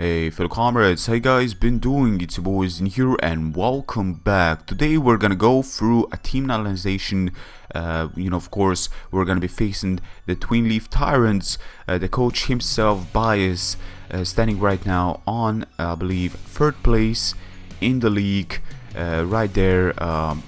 Hey fellow comrades, how you guys been doing? It's your boys in here and welcome back. Today we're gonna go through a team analyzation. Of course, we're gonna be facing the Twinleaf Tyrunts. The coach himself, Bias, standing right now on, I believe, third place in the league. Right there,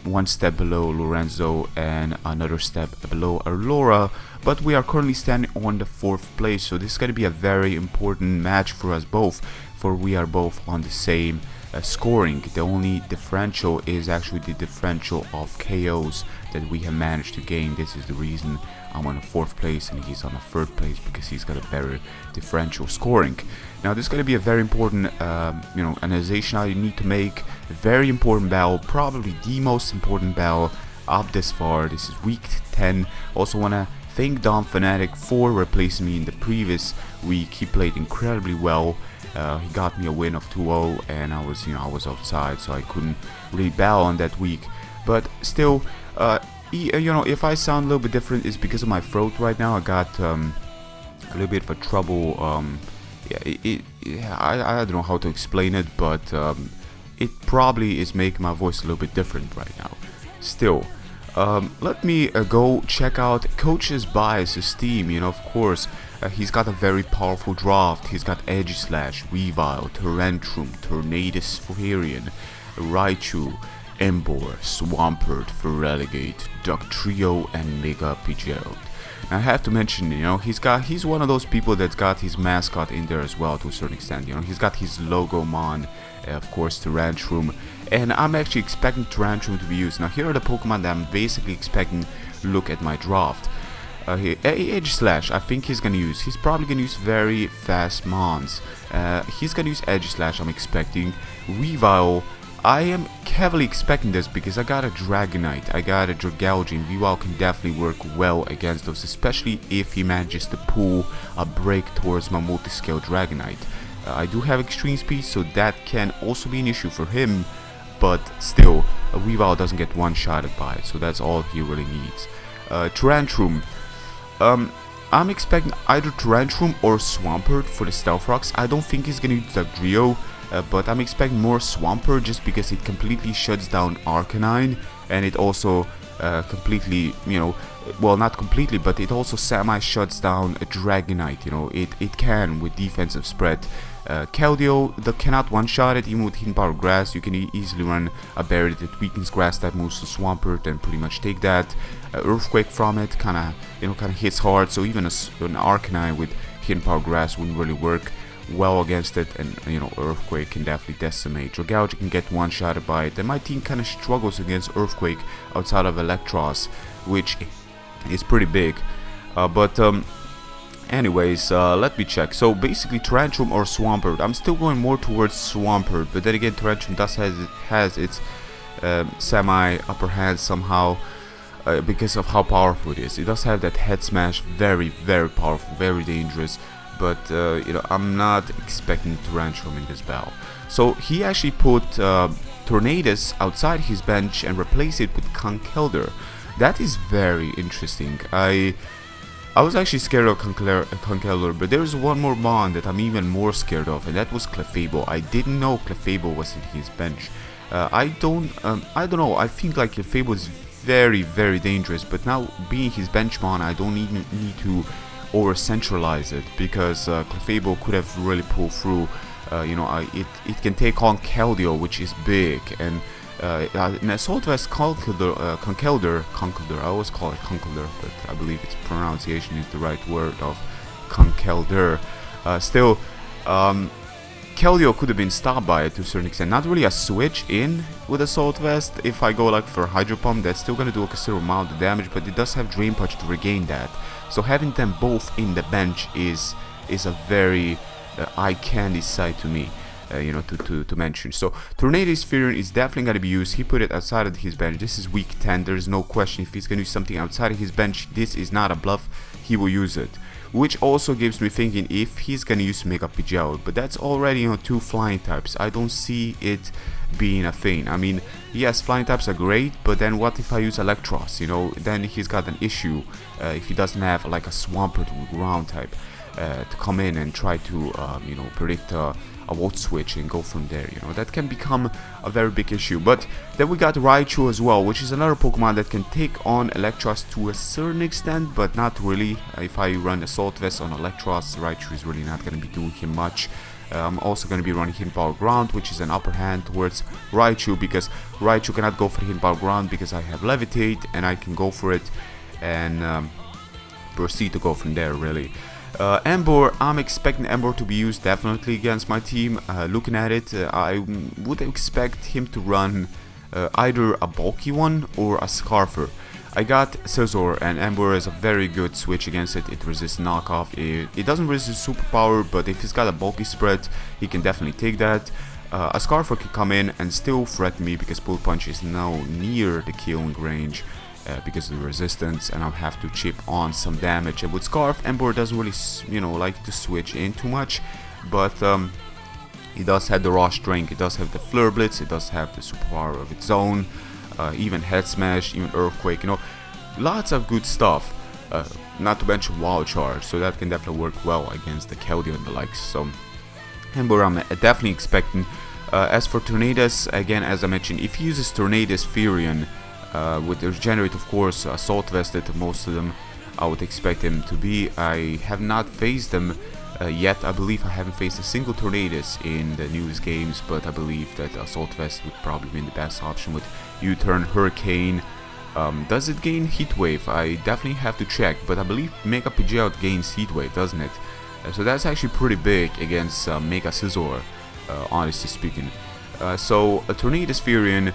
one step below Lorenzo and another step below Aurora, but we are currently standing on the fourth place, so this is going to be a very important match for us both, for we are both on the same scoring. The only differential is actually the differential of KOs that we have managed to gain. This is the reason I'm on the fourth place and he's on the third place, because he's got a better differential scoring. Now this is going to be a very important analyzation I need to make. A very important battle, probably the most important battle up this far. This is week 10. Also want to thank Dom Fanatic for replacing me in the previous week. He played incredibly well. He got me a win of 2-0, and I was outside, so I couldn't really battle on that week. But still, if I sound a little bit different, it's because of my throat right now. I got a little bit of a trouble. I don't know how to explain it, but it probably is making my voice a little bit different right now. Still, let me go check out Coach's Bias's team. Of course, he's got a very powerful draft. He's got Aegislash, Weavile, Tyrantrum, Tornadus Fuharian, Raichu, Emboar, Swampert, Feraligatr, Dugtrio, and Mega Pidgeot. I have to mention, he's one of those people that's got his mascot in there as well to a certain extent. He's got his logo mon, of course, Tyrantrum, and I'm actually expecting Tyrantrum to be used. Now here are the Pokemon that I'm basically expecting. Look at my draft. Aegislash, I think he's gonna use. He's probably gonna use very fast mons. He's gonna use Aegislash, I'm expecting. Weavile, I am heavily expecting this because I got a Dragonite, I got a Dragalge, and Weavile can definitely work well against those, especially if he manages to pull a break towards my multi-scale Dragonite. I do have extreme speed, so that can also be an issue for him, but still, a Weavile doesn't get one-shotted by it, so that's all he really needs. Tyrantrum, I'm expecting either Tyrantrum or Swampert for the Stealth Rocks. I don't think he's gonna use Dugtrio, but I'm expecting more Swampert just because it completely shuts down Arcanine, and it also completely, well, not completely, but it also semi-shuts down a Dragonite. It can with defensive spread. Keldeo that cannot one-shot it, even with Hidden Power Grass. You can easily run a berry that weakens grass type moves to Swampert and pretty much take that. Earthquake from it kind of hits hard, so even an Arcanine with Hidden Power Grass wouldn't really work well against it, and Earthquake can definitely decimate. Dragalge can get one-shotted by it, and my team kind of struggles against Earthquake outside of Electros, which is pretty big. Anyways, let me check. So basically Tyrantrum or Swampert. I'm still going more towards Swampert, but then again Tyrantrum does has its semi upper hand somehow, because of how powerful it is. It does have that head smash, very powerful, very dangerous, but I'm not expecting Tyrantrum in this battle. So he actually put Tornadus outside his bench and replaced it with Conkeldurr. That is very interesting. I was actually scared of Conkeldurr, but there's one more mon that I'm even more scared of, and that was Clefable. I didn't know Clefable was in his bench. I don't know. I think like Clefable is very dangerous, but now being his bench mon, I don't even need to over centralize it, because Clefable could have really pulled through. It can take on Keldeo, which is big, and in Assault Vest Conkeldurr, I always call it Conkeldurr, but I believe its pronunciation is the right word of Conkeldurr. Still, Keldeo could have been stopped by it to a certain extent. Not really a switch in with Assault Vest. If I go like for Hydro Pump, that's still gonna do a considerable amount of damage, but it does have Drain Punch to regain that. So having them both in the bench is a very eye candy sight to me. To mention. So Tornadus Fuharian is definitely going to be used. He put it outside of his bench. This is week 10. There's no question. If he's going to use something outside of his bench, this is not a bluff. He will use it. Which also gives me thinking if he's going to use Mega Pidgeot. But that's already two flying types. I don't see it being a thing. I mean, yes, flying types are great, but then what if I use Electros? Then he's got an issue if he doesn't have like a Swampert ground type. to come in and try to predict a volt switch and go from there. That can become a very big issue. But then we got Raichu as well, which is another Pokemon that can take on Electros to a certain extent, but not really. If I run Assault Vest on Electros, Raichu is really not going to be doing him much. I'm also going to be running Hidden Power Ground, which is an upper hand towards Raichu, because Raichu cannot go for Hidden Power Ground because I have Levitate and I can go for it and proceed to go from there, really. Ember, I'm expecting Ember to be used definitely against my team. Looking at it, I would expect him to run either a bulky one or a Scarfer. I got Scizor, and Ember is a very good switch against it. It resists knockoff. It doesn't resist superpower, but if he's got a bulky spread, he can definitely take that. A Scarfer can come in and still threaten me because Bullet Punch is now near the killing range because of the resistance, and I'll have to chip on some damage. And with Scarf, Ember doesn't really, like to switch in too much, but he does have the raw strength, it does have the Flare Blitz, it does have the superpower of its own. Even Head Smash, even Earthquake, lots of good stuff. Not to mention Wild Charge, so that can definitely work well against the Keldeo and the likes. So, Ember I'm definitely expecting. As for Tornadus, again, as I mentioned, if he uses Tornadus Furion with the Regenerate, of course, Assault Vested, most of them, I would expect him to be. I have not faced them yet. I believe I haven't faced a single Tornadus in the newest games, but I believe that Assault Vest would probably be the best option with U-Turn, Hurricane. Does it gain Heat Wave? I definitely have to check, but I believe Mega Pidgeot gains Heat Wave, doesn't it? So that's actually pretty big against Mega Scizor, honestly speaking. So a Tornadus Furion,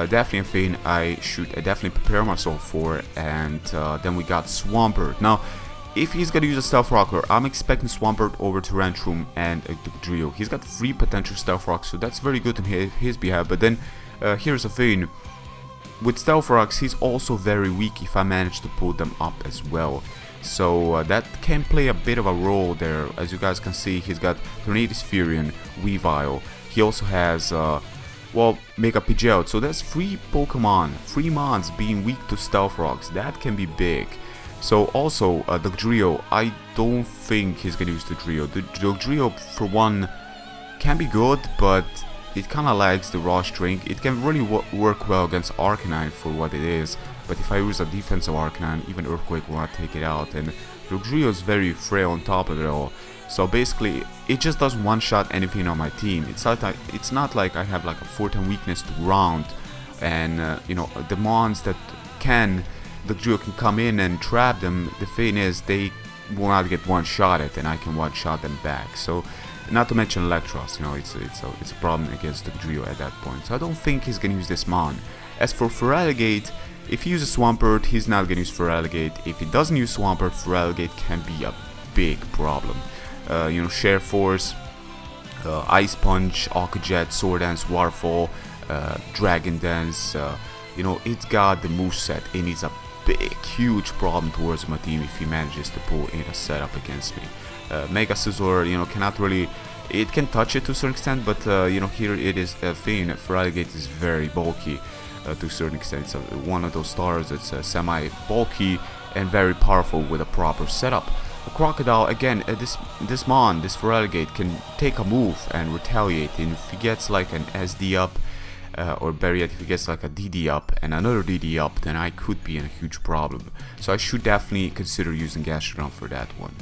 definitely a thing I should definitely prepare myself for. And then we got Swampert. Now, if he's gonna use a Stealth Rocker, I'm expecting Swampert over Tyrantrum and Dugtrio. He's got 3 potential Stealth Rocks, so that's very good on his behalf. But then, here's the thing. With Stealth Rocks, he's also very weak if I manage to pull them up as well. So that can play a bit of a role there. As you guys can see, he's got Tornadus Furion, Weavile. He also has, Mega Pidgeot. So that's 3 Pokemon, 3 Mons being weak to Stealth Rocks. That can be big. So also, Dugtrio, I don't think he's gonna use Dugtrio. Dugtrio, for one, can be good, but it kinda lags the raw strength. It can really work well against Arcanine for what it is, but if I use a defensive Arcanine, even Earthquake will not take it out, and Dugtrio is very frail on top of it all. So basically, it just doesn't one-shot anything on my team. It's not like I have like a 4-10 weakness to ground, and the mons that Dugtrio can come in and trap them. The thing is, they will not get one-shotted, and I can one-shot them back. So, not to mention Electros, it's a problem against Dugtrio at that point. So I don't think he's gonna use this Mon. As for Feraligatr, if he uses Swampert, he's not gonna use Feraligatr. If he doesn't use Swampert, Feraligatr can be a big problem. Share Force, Ice Punch, Aqua Jet, Sword Dance, Waterfall, Dragon Dance. It's got the moveset, and it's a big, huge problem towards my team if he manages to pull in a setup against me. Mega Scizor, cannot really. It can touch it to a certain extent, but here it is a thing. Feraligatr is very bulky to a certain extent. It's one of those stars that's semi-bulky and very powerful with a proper setup. A Crocodile, again, this Feraligatr can take a move and retaliate, and if he gets like an SD up, or better yet, if he gets like a DD up and another DD up, then I could be in a huge problem. So I should definitely consider using Gastrodon for that one.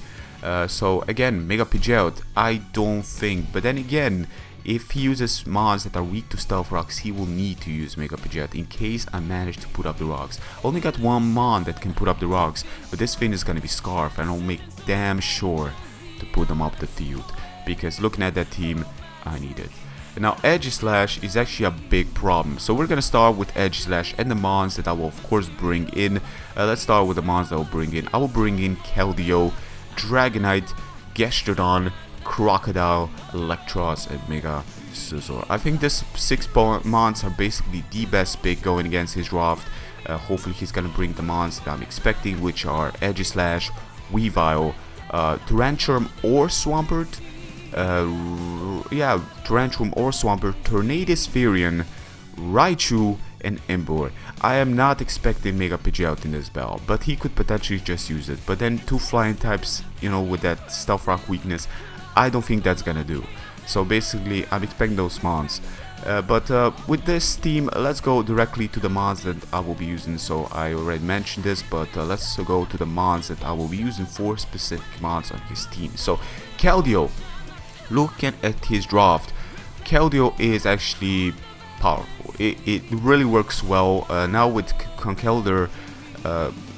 So again, Mega Pidgeot, I don't think, but then again, if he uses mons that are weak to Stealth Rocks, he will need to use Mega Pidgeot in case I manage to put up the rocks. Only got one mon that can put up the rocks, but this thing is gonna be Scarf, and I'll make damn sure to put them up the field, because looking at that team, I need it. Now, Edge Slash is actually a big problem, so we're gonna start with Edge Slash and the mons that I will of course bring in. Let's start with the mons that I will bring in. I will bring in Keldeo, Dragonite, Gastrodon, Crocodile, Electros, and Mega Scizor. I think this 6 mons are basically the best pick going against his draft. Hopefully he's gonna bring the mons that I'm expecting, which are Aegislash, Weavile, Tyrantrum or Swampert. Tyrantrum or Swampert, Tornadus Furion, Raichu, and Ember. I am not expecting Mega Pidgeot in this battle, but he could potentially just use it. But then 2 flying types, you know, with that Stealth Rock weakness, I don't think that's gonna do. So basically, I'm expecting those mons. But with this team, let's go directly to the mons that I will be using. So I already mentioned this, but let's go to the mons that I will be using for specific mons on his team. So Keldeo, looking at his draft, Keldeo is actually powerful. It really works well. Now with Conkeldurr,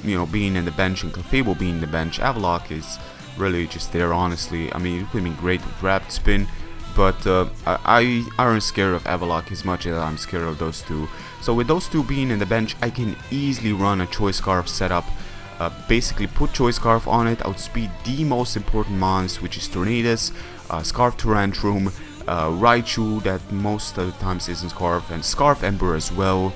you know, being in the bench and Clefable being in the bench, Avalok is really just there, honestly. I mean, it would have been great with Rapid Spin, but I aren't scared of Avalok as much as I'm scared of those two. So with those two being in the bench, I can easily run a Choice Scarf setup. Basically put Choice Scarf on it, outspeed the most important mons, which is Tornadus, Scarf Tyrantrum, Raichu that most of the times isn't Scarf, and Scarf Ember as well.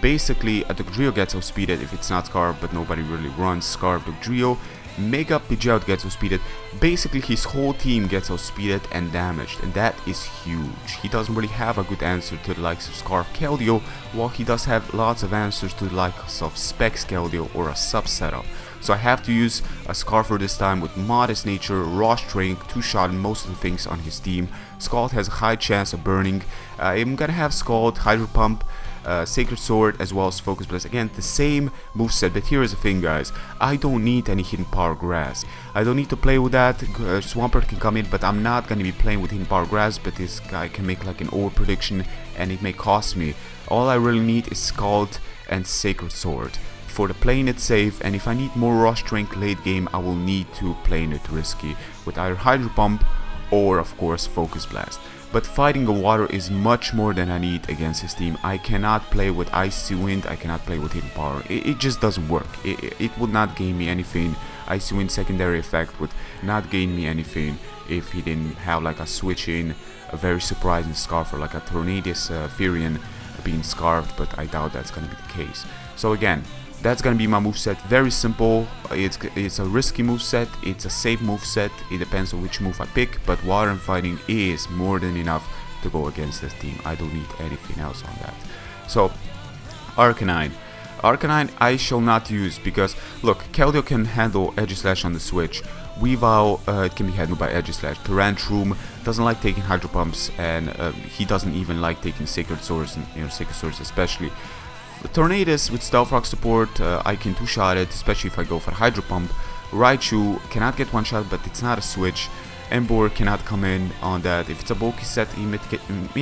Basically Dugtrio gets outspeeded if it's not Scarf, but nobody really runs Scarf Dugtrio. Mega Pidgeot gets outspeeded. Basically his whole team gets outspeeded and damaged, and that is huge. He doesn't really have a good answer to the likes of Scarf Keldeo, while he does have lots of answers to the likes of Specs Keldeo or a sub setup. So I have to use a Scarfer this time with Modest Nature, Raw Strength, 2-shot and most of the things on his team. Scald has a high chance of burning. I'm gonna have Scald, Hydro Pump, Sacred Sword as well as Focus Blast. Again, the same moveset, but here's the thing, guys. I don't need any Hidden Power Grass. I don't need to play with that. Swampert can come in, but I'm not going to be playing with Hidden Power Grass, but this guy can make like an over prediction and it may cost me. All I really need is Scald and Sacred Sword for the playing it safe, and if I need more Raw Strength late game, I will need to play it risky with either Hydro Pump or of course Focus Blast. But fighting the water is much more than I need against his team. I cannot play with Icy Wind, I cannot play with Hidden Power. It just doesn't work. It would not gain me anything. Icy Wind secondary effect would not gain me anything if he didn't have like a switch in, a very surprising Scarf, or like a Tornadus Firion being Scarfed, but I doubt that's going to be the case. So again, that's gonna be my moveset. Very simple. It's a risky moveset, it's a safe moveset. It depends on which move I pick, but water and fighting is more than enough to go against this team. I don't need anything else on that. So Arcanine. Arcanine I shall not use because look, Keldeo can handle Edge Slash on the switch. Weavile, it can be handled by Edge Slash. Tyrantrum doesn't like taking Hydro Pumps, and he doesn't even like taking Sacred Swords, and Sacred Swords especially. Tornadus with Stealth Rock support, I can 2-shot it, especially if I go for Hydro Pump. Raichu cannot get 1-shot, but it's not a switch. Ember cannot come in on that. If it's a bulky set, he may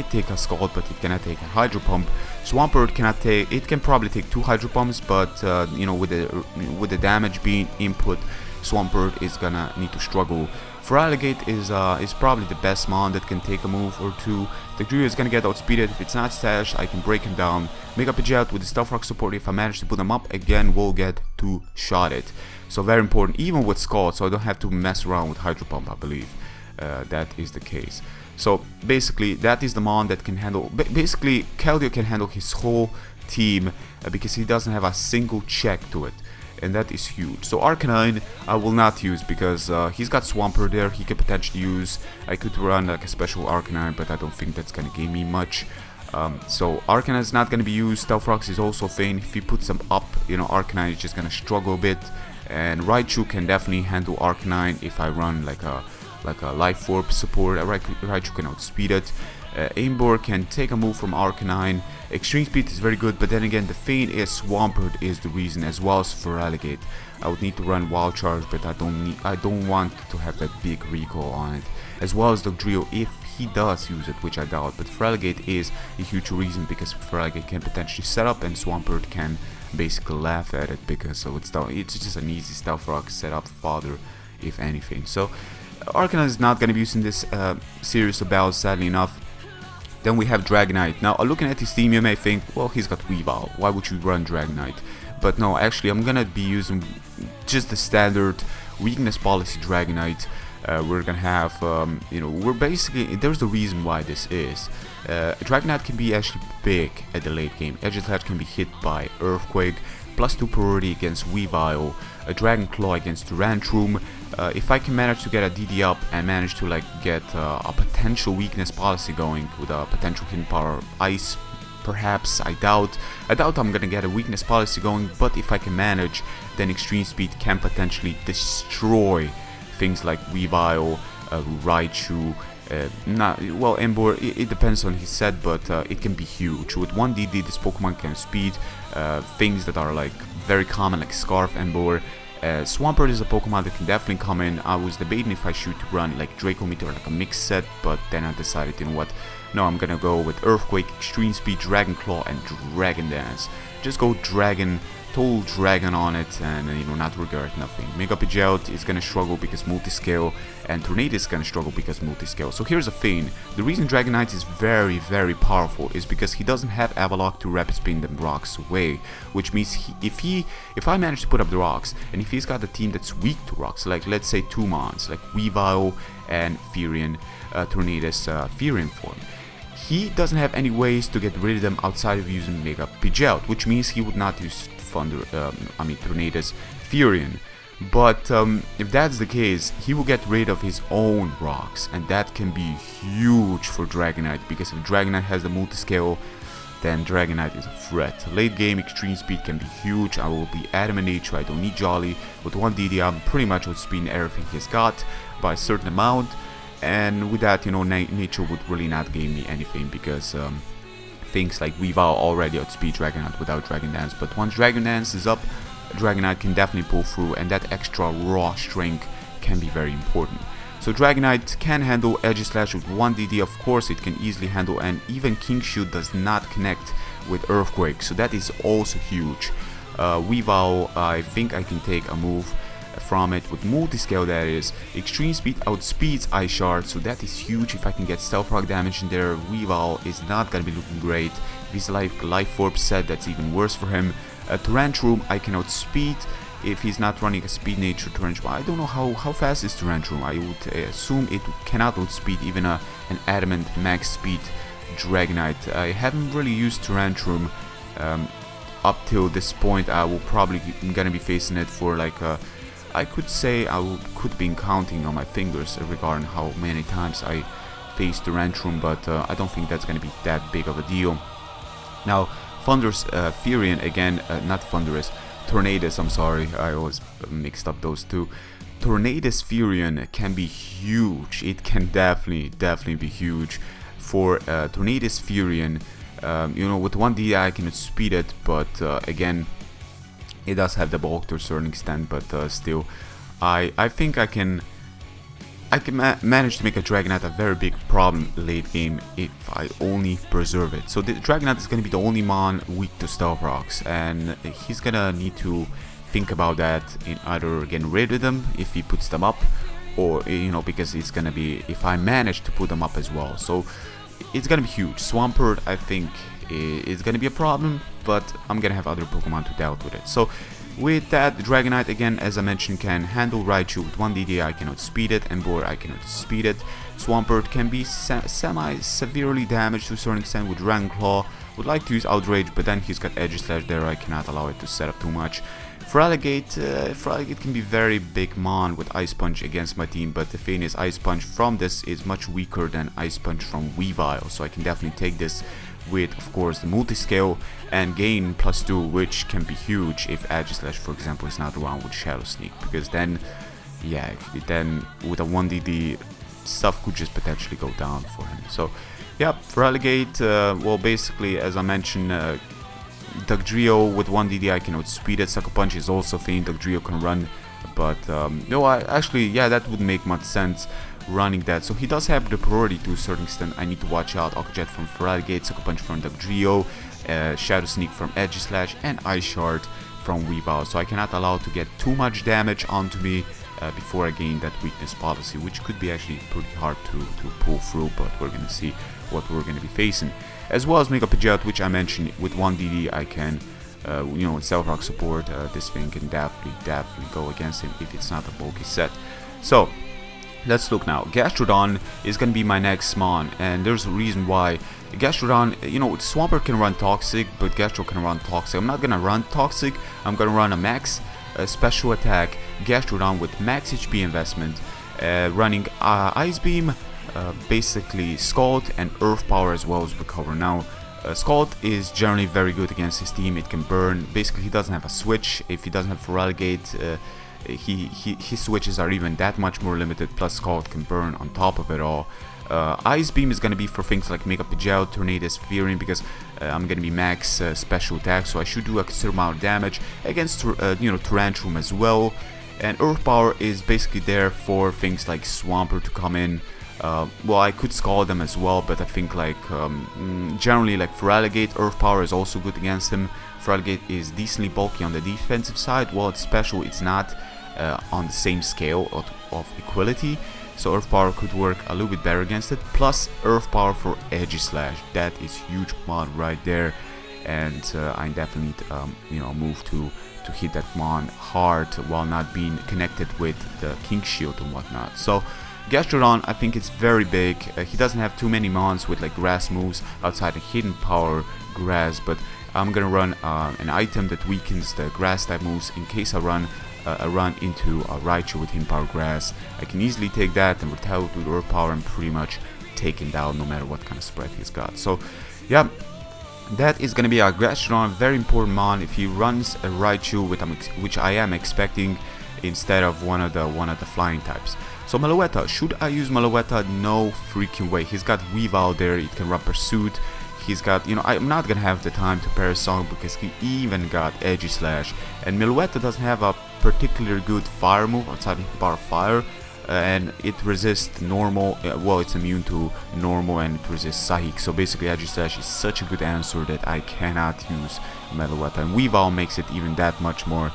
take a Scald, but it cannot take a Hydro Pump. Swampert cannot take, it can probably take 2 Hydro Pumps, but you know, with the damage being input, Swampert is gonna need to struggle. Feraligatr is probably the best mon that can take a move or two. Dugtrio is gonna get outspeeded. If it's not stashed, I can break him down. Mega Pidgeot with the Stealth Rock support, if I manage to put him up again, will get 2-shotted. So very important, even with Scald, so I don't have to mess around with Hydro Pump, I believe. That is the case. So basically, that is the mon that can handle. Basically, Keldeo can handle his whole team because he doesn't have a single check to it. And that is huge. So Arcanine I will not use because he's got Swampert there. He could potentially use. I could run like a special Arcanine, but I don't think that's gonna give me much. So Arcanine is not gonna be used. Stealth Rocks is also thin. If he puts them up, you know, Arcanine is just gonna struggle a bit. And Raichu can definitely handle Arcanine if I run like a Life Orb support. Raichu can outspeed it. Ember can take a move from Arcanine. Extreme Speed is very good, but then again, the thing is Swampert is the reason, as well as Feraligatr. I would need to run Wild Charge, but I don't want to have that big recall on it. As well as Dugtrio, if he does use it, which I doubt, but Feraligatr is a huge reason because Feraligatr can potentially set up and Swampert can basically laugh at it because it's just an easy Stealth Rock setup fodder, if anything. So Arcanine is not going to be using this series of battles, sadly enough. Then we have Dragonite. Now, looking at his team, you may think, well, he's got Weavile. Why would you run Dragonite? But no, actually, I'm gonna be using just the standard weakness policy Dragonite. We're gonna have, you know, we're basically, there's the reason why this is. Dragonite can be actually big at the late game. Edge Slash can be hit by Earthquake, +2 priority against Weavile, a Dragon Claw against Tyrantrum. If I can manage to get a DD up and manage to like get a potential weakness policy going with a potential hidden power ice perhaps. I doubt I'm gonna get a weakness policy going, but if I can manage, then extreme speed can potentially destroy things like Weavile, Raichu, Emboar, it depends on his set, but it can be huge. With 1DD, this Pokemon can speed things that are like very common, like Scarf, Emboar. Swampert is a Pokemon that can definitely come in. I was debating if I should run like Draco Meteor, like a mixed set, but then I decided, you know what, no, I'm gonna go with Earthquake, Extreme Speed, Dragon Claw, and Dragon Dance. Just go Dragon, total Dragon on it, and you know, not regret nothing. Mega Pidgeot is gonna struggle because multi-scale, and Tornadus is gonna struggle because multi-scale. So here's the thing: the reason Dragonite is very, very powerful is because he doesn't have Avalok to rapid spin the rocks away, which means if I manage to put up the rocks, and if he's got a team that's weak to rocks, like let's say two Mons, like Weavile and Firion, Tornadus, Firion form, he doesn't have any ways to get rid of them outside of using Mega Pidgeot, which means he would not use Tornadus, Firion. But if that's the case, he will get rid of his own rocks, and that can be huge for Dragonite, because if Dragonite has the multi-scale, then Dragonite is a threat. Late game extreme speed can be huge. I will be Adamant Nature, I don't need Jolly. With 1DD I'm pretty much outspeeding everything he's got by a certain amount, and with that, you know, Nature would really not gain me anything, because things like Weavile already outspeed Dragonite without Dragon Dance. But once Dragon Dance is up, Dragonite can definitely pull through, and that extra raw strength can be very important. So Dragonite can handle Edge Slash with 1DD, of course it can easily handle, and even King Shield does not connect with Earthquake, so that is also huge. Weavile, I think I can take a move from it with multi-scale, that is. Extreme speed outspeeds Ice Shard, so that is huge. If I can get Stealth Rock damage in there, Weavile is not gonna be looking great. If he's like Life Orb set, that's even worse for him. Tyrantrum I can outspeed if he's not running a speed nature Tyrantrum. I don't know how fast is Tyrantrum. I would assume it cannot outspeed even an Adamant max speed Dragonite. I haven't really used Tyrantrum up till this point. I will probably gonna be facing it for like I could say could be counting on my fingers regarding how many times I faced Tyrantrum, but I don't think that's gonna be that big of a deal. Now Thunderous Firion again, not Thunderous, Tornadus, I'm sorry, I always mixed up those two. Tornadus Firion can be huge. It can definitely be huge. For Tornadus Firion, you know, with 1D I can speed it, but again, it does have the bulk to a certain extent, but still, I think I can manage to make a Dragonite a very big problem late game if I only preserve it. So the Dragonite is going to be the only Mon weak to Stealth Rocks, and he's going to need to think about that in either getting rid of them if he puts them up, or, you know, because it's going to be if I manage to put them up as well. So it's going to be huge. Swampert, I think, is going to be a problem, but I'm going to have other Pokemon to deal with it. So with that, Dragonite, again, as I mentioned, can handle Raichu with 1DD. I cannot speed it. Emboar, I cannot speed it. Swampert can be semi-severely damaged to a certain extent with Dragon Claw. Would like to use Outrage, but then he's got Edge Slash there. I cannot allow it to set up too much. Feraligatr can be very big Mon with Ice Punch against my team, but the thing is, Ice Punch from this is much weaker than Ice Punch from Weavile, so I can definitely take this with, of course, the multi-scale and gain +2, which can be huge if Edge Slash, for example, is not around with Shadow Sneak, because then, yeah, then with a 1DD, stuff could just potentially go down for him. So, yeah, Feraligatr, well, basically, as I mentioned, Dugtrio with 1DD I can outspeed it. Sucker Punch is also a thing Dugtrio can run, but no, yeah, that would make much sense running that. So he does have the priority to a certain extent. I need to watch out Aqua Jet from Feraligatr, Sucker Punch from Dugtrio, Shadow Sneak from Edge Slash, and Ice Shard from Weavile. So I cannot allow to get too much damage onto me before I gain that weakness policy, which could be actually pretty hard to pull through, but we're gonna see what we're gonna be facing. As well as Mega Pidgeot, which I mentioned, with 1DD I can, you know, with Stealth Rock support, this thing can definitely go against him if it's not a bulky set. So let's look now. Gastrodon is going to be my next Mon, and there's a reason why. Gastrodon, you know, Swampert can run Toxic, but Gastro can run Toxic. I'm not going to run Toxic, I'm going to run a max special attack Gastrodon with max HP investment, running Ice Beam, basically Scald, and Earth Power as well as Recover. Now, Scald is generally very good against his team. It can burn. Basically, he doesn't have a switch. If he doesn't have Feraligatr, his switches are even that much more limited. Plus, Scald can burn on top of it all. Ice Beam is going to be for things like Mega Pidgeot, Tornadus, Fearing, because I'm going to be max special attack, so I should do a considerable amount of damage against Tyrantrum as well. And Earth Power is basically there for things like Swampert to come in. Well, I could Scald them as well, but I think like generally like Feraligatr, Earth Power is also good against him. Feraligatr is decently bulky on the defensive side, while it's special, it's not on the same scale of equality. So Earth Power could work a little bit better against it. Plus Earth Power for Aegislash, that is huge mod right there, and I definitely need move to hit that mon hard while not being connected with the King Shield and whatnot. So Gastrodon, I think it's very big. He doesn't have too many mons with like grass moves outside of Hidden Power Grass, but I'm gonna run an item that weakens the grass type moves in case I run into a Raichu with Hidden Power Grass. I can easily take that and retaliate with Earth Power and pretty much take him down no matter what kind of spread he's got. So yeah, that is gonna be a Gastrodon, very important mon. If he runs a Raichu, which I am expecting, instead of one of the flying types. So Meloetta, should I use Meloetta? No freaking way. He's got Weavile there, it can run Pursuit. He's got, I'm not gonna have the time to pair a song because he even got Aegislash. And Meloetta doesn't have a particularly good fire move outside of Power Fire. And it resists normal, well, it's immune to normal, and it resists Psychic. So basically Aegislash is such a good answer that I cannot use Meloetta. And Weavile makes it even that much more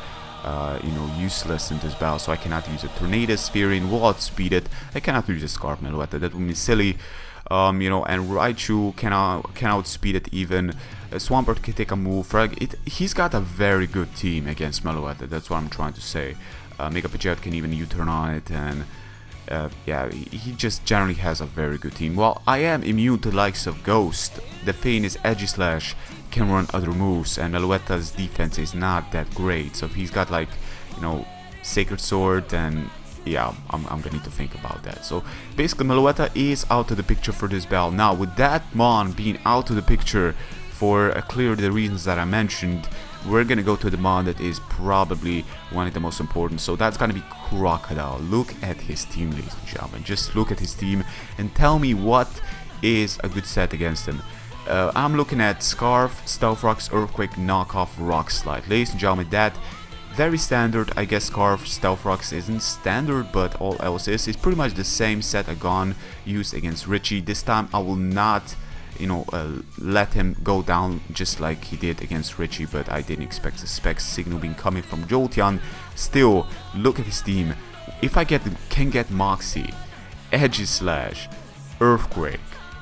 useless in this battle, so I cannot use a Tornadus, Fearing, will outspeed it. I cannot use a Scarf Meloetta, that would be silly. And Raichu can outspeed it even. Swampert can take a move. He's got a very good team against Meloetta, that's what I'm trying to say. Mega Pidgeot can even U-turn on it, and yeah, he just generally has a very good team. While I am immune to the likes of Ghost, the thing is Aegislash can run other moves, and Meloetta's defense is not that great. So if he's got like, Sacred Sword, then yeah, I'm gonna need to think about that. So basically Meloetta is out of the picture for this battle. Now with that mon being out of the picture for clear the reasons that I mentioned, we're gonna go to the mon that is probably one of the most important. So that's gonna be Crocodile. Look at his team, ladies and gentlemen. Just look at his team and tell me what is a good set against him. I'm looking at Scarf, Stealth Rocks, Earthquake, Knockoff, Rock Slide. Ladies and gentlemen, that very standard. I guess Scarf, Stealth Rocks isn't standard, but all else is. It's pretty much the same set I gone used against Richie. This time I will not, let him go down just like he did against Richie, but I didn't expect the Specs Signal being coming from Jolteon. Still, look at his team. If I can get Moxie, Aegislash, Earthquake.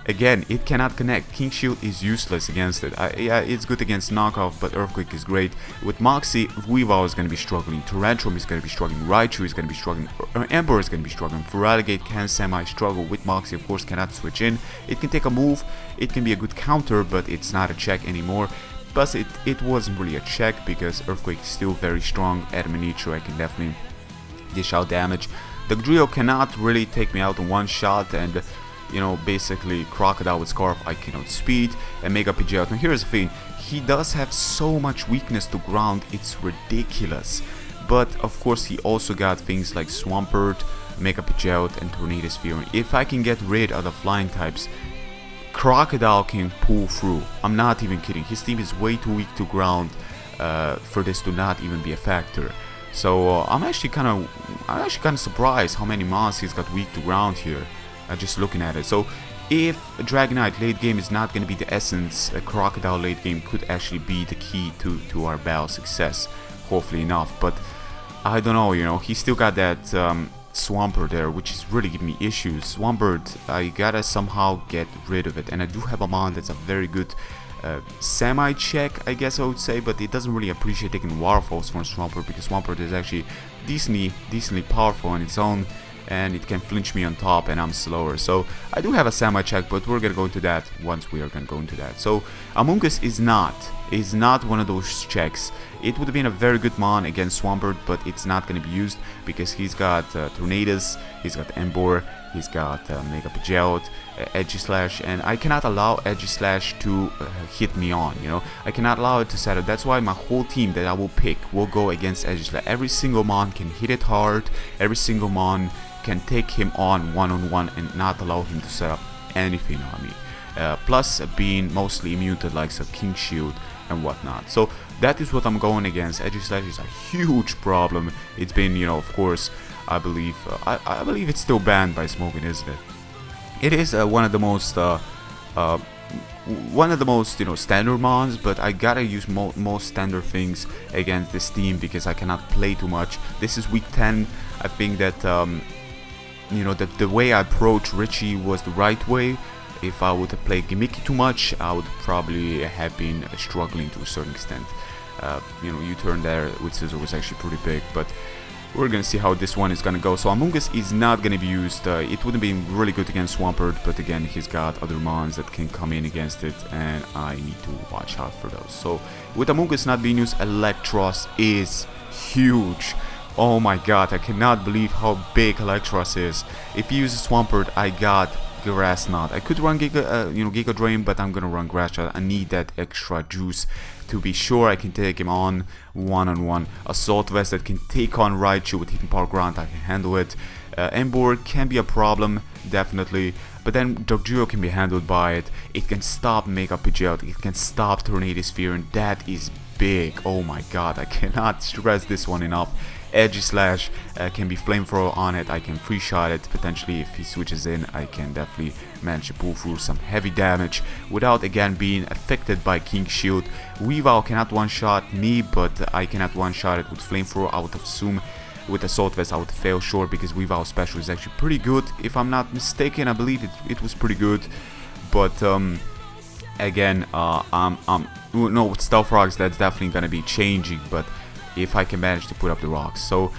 Again, it cannot connect. King Shield is useless against it. Yeah, it's good against Knockoff, but Earthquake is great. With Moxie, Weavile is going to be struggling. Tyrantrum is going to be struggling. Raichu is going to be struggling. Ember is going to be struggling. Feraligatr can semi-struggle. With Moxie, of course, cannot switch in. It can take a move. It can be a good counter, but it's not a check anymore. Plus, it wasn't really a check because Earthquake is still very strong. Admoniture, I can definitely dish out damage. The Drio cannot really take me out in one shot, and basically Crocodile with Scarf I cannot speed, and Mega Pidgeot. Now here's the thing, he does have so much weakness to ground, it's ridiculous. But of course he also got things like Swampert, Mega Pidgeot, and Tornadus Fearing. If I can get rid of the flying types, Crocodile can pull through. I'm not even kidding, his team is way too weak to ground for this to not even be a factor. So I'm actually kind of surprised how many mons he's got weak to ground here. Just looking at it. So if Dragonite late game is not going to be the essence, a Crocodile late game could actually be the key to our battle success, hopefully enough. But I don't know, he still got that Swampert there, which is really giving me issues. Swampert, I gotta somehow get rid of it, and I do have a mon that's a very good semi-check, I guess I would say, but it doesn't really appreciate taking Waterfalls from Swampert because Swampert is actually decently powerful on its own, and it can flinch me on top and I'm slower. So I do have a semi-check, but we're gonna go into that once we are gonna go into that. So Amoonguss is not one of those checks. It would have been a very good mon against Swampert, but it's not gonna be used because he's got Tornadus, he's got Ember, He's got Mega Pidgeot, Edgy Slash, and I cannot allow Edgy Slash to hit me on, you know. I cannot allow it to set up. That's why my whole team that I will pick will go against Edgy Slash. Every single mon can hit it hard. Every single mon can take him on one-on-one and not allow him to set up anything on me. Plus being mostly immune to likes of King Shield and whatnot. So that is what I'm going against. Edgy Slash is a huge problem. It's been, you know, of course, I believe it's still banned by Smoking, isn't it? It is one of the most you know, standard mons, but I gotta use most standard things against this team because I cannot play too much. This is week 10. I think that you know, that the way I approach Richie was the right way. If I would have played gimmicky too much, I would probably have been struggling to a certain extent. You know, U-turn there with Scissor was actually pretty big, but we're gonna see how this one is gonna go. So Amoonguss is not gonna be used. It wouldn't be really good against Swampert, but again, he's got other mons that can come in against it, and I need to watch out for those. So with Amoonguss not being used, Electros is huge. Oh my god, I cannot believe how big Electros is. If he uses Swampert, I got Grass Knot. I could run Giga Drain, but I'm gonna run Grass Shot. I need that extra juice to be sure I can take him on one-on-one. Assault Vest that can take on Raichu with Hidden Power Grant, I can handle it. Emboar can be a problem, definitely, but then Dogtrio can be handled by it. It can stop Mega Pidgeot, it can stop Tornado Sphere, and that is big. Oh my god, I cannot stress this one enough. Edgy Slash can be Flamethrower on it. I can free shot it potentially. If he switches in, I can definitely manage to pull through some heavy damage without again being affected by King Shield. Weavile cannot one-shot me, but I cannot one-shot it with Flamethrower. I would assume with Assault Vest I would fail short because Weavile special is actually pretty good. If I'm not mistaken, I believe it was pretty good. But again, no, with Stealth Rocks that's definitely gonna be changing, but if I can manage to put up the rocks. So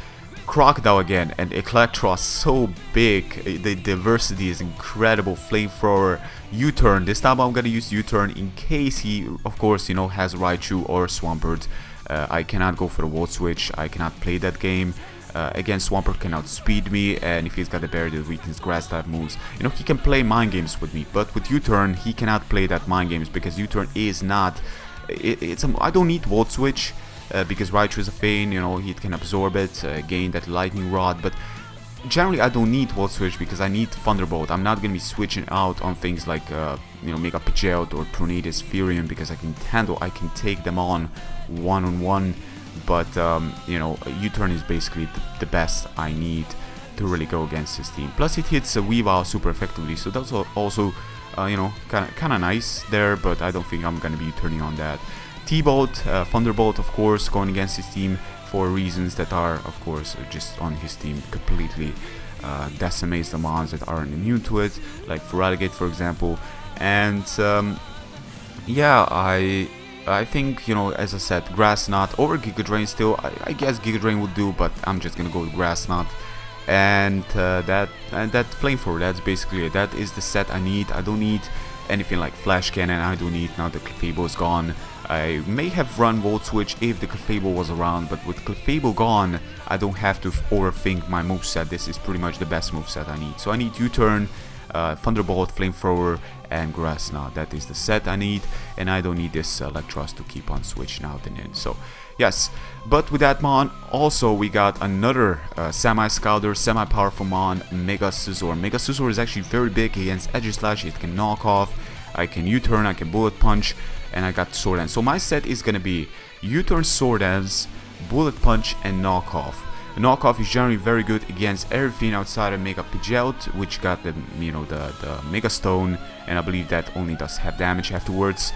Crocodile again, and Electros so big, the diversity is incredible. Flamethrower, U-turn. This time I'm gonna use U-turn in case he, of course, you know, has Raichu or Swampert. I cannot go for the Volt Switch. I cannot play that game. Again, Swampert can outspeed me, and if he's got a barrier that weakens grass type moves, you know, he can play mind games with me. But with U-turn, he cannot play that mind games because U-turn is not. I don't need Volt Switch. Because Raichu is a Feint, you know, he can absorb it, gain that Lightning Rod, but generally I don't need Volt Switch because I need Thunderbolt. I'm not gonna be switching out on things like, you know, Mega Pidgeot or Tornadus Furion because I can take them on one-on-one, but, you know, U-turn is basically the best I need to really go against his team. Plus it hits Weavile super effectively, so that's also, you know, kind of nice there, but I don't think I'm gonna be turning on that. T-Bolt, Thunderbolt, of course, going against his team for reasons that are, of course, just on his team completely decimates the mons that aren't immune to it, like Feraligatr, for example. And yeah, I think, you know, as I said, Grass Knot over Giga Drain still. I guess Giga Drain would do, but I'm just gonna go with Grass Knot. And that Flamethrower, that's basically it. That is the set I need. I don't need anything like Flash Cannon. I don't need now that Clefable is gone. I may have run Volt Switch if the Clefable was around, but with Clefable gone, I don't have to overthink my moveset. This is pretty much the best moveset I need. So I need U-turn, Thunderbolt, Flamethrower, and Grass Knot. That is the set I need, and I don't need this Electros to keep on switching out and in. So yes, but with that mon, also we got another semi-scouter, semi-powerful mon, Mega Scizor. Mega Scizor is actually very big against Edge Slash. It can knock off, I can U-turn, I can Bullet Punch, and I got Sword Dance. So my set is gonna be U-turn, Sword Dance, Bullet Punch, and Knockoff. Knockoff is generally very good against everything outside of Mega Pidgeot, which got the, you know, the Mega Stone, and I believe that only does half damage afterwards.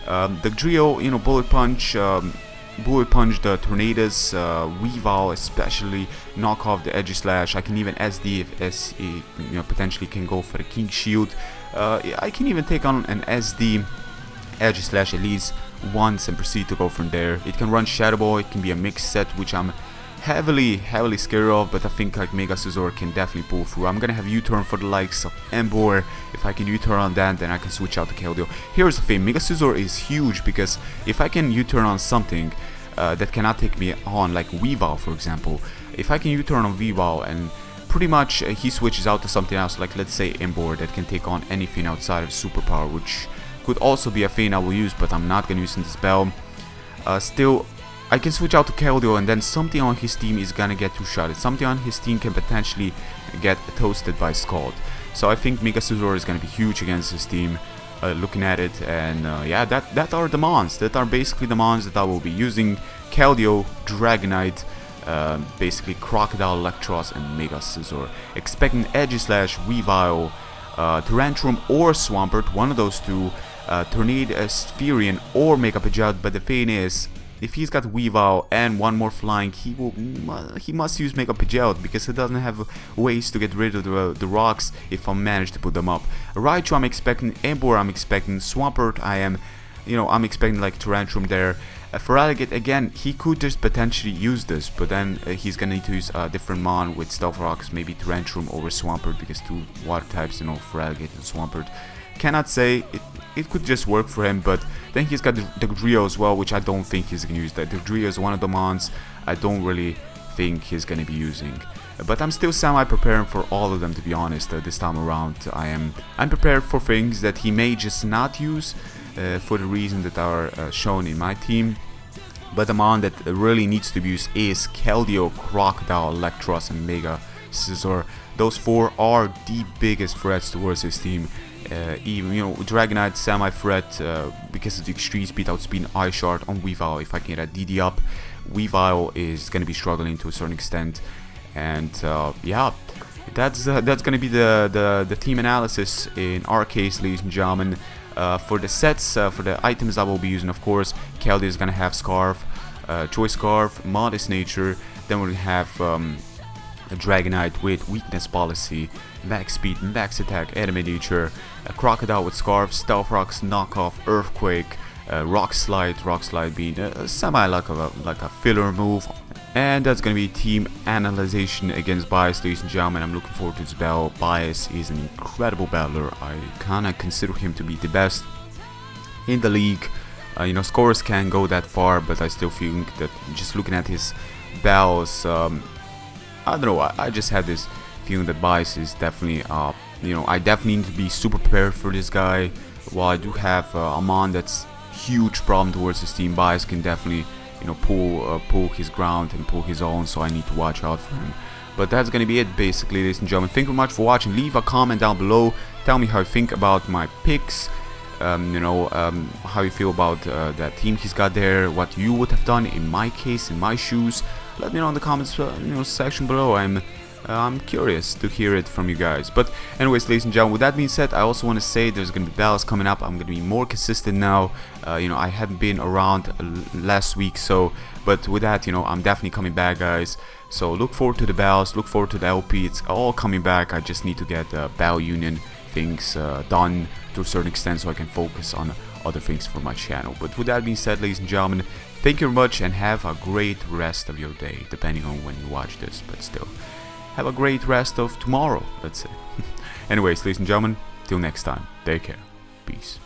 The trio, you know, Bullet Punch the Tornadus, Weavile especially, knock off the Edgy Slash. I can even SD if SE, you know, potentially can go for the King Shield. I can even take on an SD Edgy Slash at least once and proceed to go from there. It can run Shadow Ball, it can be a mixed set, which I'm heavily scared of, but I think like Mega Scizor can definitely pull through. I'm gonna have U-turn for the likes of Emboar. If I can U-turn on that, then I can switch out to Keldeo. Here's the thing, Mega Scizor is huge because if I can U-turn on something that cannot take me on, like Weavile for example, if I can U-turn on Weavile and pretty much he switches out to something else, like let's say Embor, that can take on anything outside of superpower, which could also be a thing I will use, but I'm not gonna use in this battle. Still, I can switch out to Keldeo, and then something on his team is gonna get two-shotted. Something on his team can potentially get toasted by Scald. So I think Mega Scizor is gonna be huge against his team. Looking at it, and yeah, that are the mons. That are basically the mons that I will be using. Keldeo, Dragonite, basically Crocodile, Electros, and Mega Scizor. Expecting Aegislash, Weavile, Tyrantrum, or Swampert, one of those two. Tornado, Spherian, or Mega Pidgeot. But the thing is, if he's got Weavile and one more flying, he must use Mega Pidgeot, because he doesn't have ways to get rid of the rocks if I manage to put them up. Raichu I'm expecting, Embor I'm expecting, Swampert I'm expecting like Tyrantrum there. For Feraligatr, again, he could just potentially use this, but then he's gonna need to use a different mon with Stealth Rocks, maybe Tyrantrum over Swampert, because two water types, Feraligatr and Swampert. Cannot say, it could just work for him, but then he's got the Dugtrio as well, which I don't think he's gonna use. The Dugtrio is one of the mons I don't really think he's gonna be using. But I'm still semi-preparing for all of them, to be honest. This time around, I'm prepared for things that he may just not use, for the reason that are shown in my team. But the mon that really needs to be used is Keldeo, Crocodile, Electros, and Mega Scizor. Those four are the biggest threats towards his team. Even Dragonite semi-threat because of the extreme speed, outspeed, Ice Shard on Weavile. If I can get a DD up, Weavile is gonna be struggling to a certain extent. And yeah, that's gonna be the team analysis in our case, ladies and gentlemen. For the sets, for the items I will be using, of course, Keldeo is gonna have Scarf, Choice Scarf, Modest Nature. Then we're gonna have a Dragonite with Weakness Policy, Max Speed, Max Attack, Anime Nature, a Crocodile with Scarf, Stealth Rocks, Knockoff, Earthquake, Rock Slide being semi like a filler move. And that's gonna be team analyzation against Bias, ladies and gentlemen. I'm looking forward to this battle. Bias is an incredible battler. I kinda consider him to be the best in the league. Scores can't go that far, but I still think that just looking at his battles, I don't know, I just had this feeling that Bias is definitely, I definitely need to be super prepared for this guy. While I do have a mon that's huge problem towards his team, Bias can definitely, pull his ground and pull his own, so I need to watch out for him. But that's gonna be it, basically, ladies and gentlemen. Thank you very much for watching. Leave a comment down below. Tell me how you think about my picks. How you feel about that team he's got there, what you would have done in my case, in my shoes. Let me know in the comments section below. I'm curious to hear it from you guys. But anyways, ladies and gentlemen, with that being said, I also want to say there's gonna be battles coming up. I'm gonna be more consistent now. I hadn't been around last week, but with that, I'm definitely coming back, guys. So look forward to the battles, look forward to the LP. It's all coming back. I just need to get the battle union things done to a certain extent, so I can focus on other things for my channel. But with that being said, ladies and gentlemen, thank you very much, and have a great rest of your day, depending on when you watch this. But still, have a great rest of tomorrow, let's say. Anyways, ladies and gentlemen, till next time, take care, peace.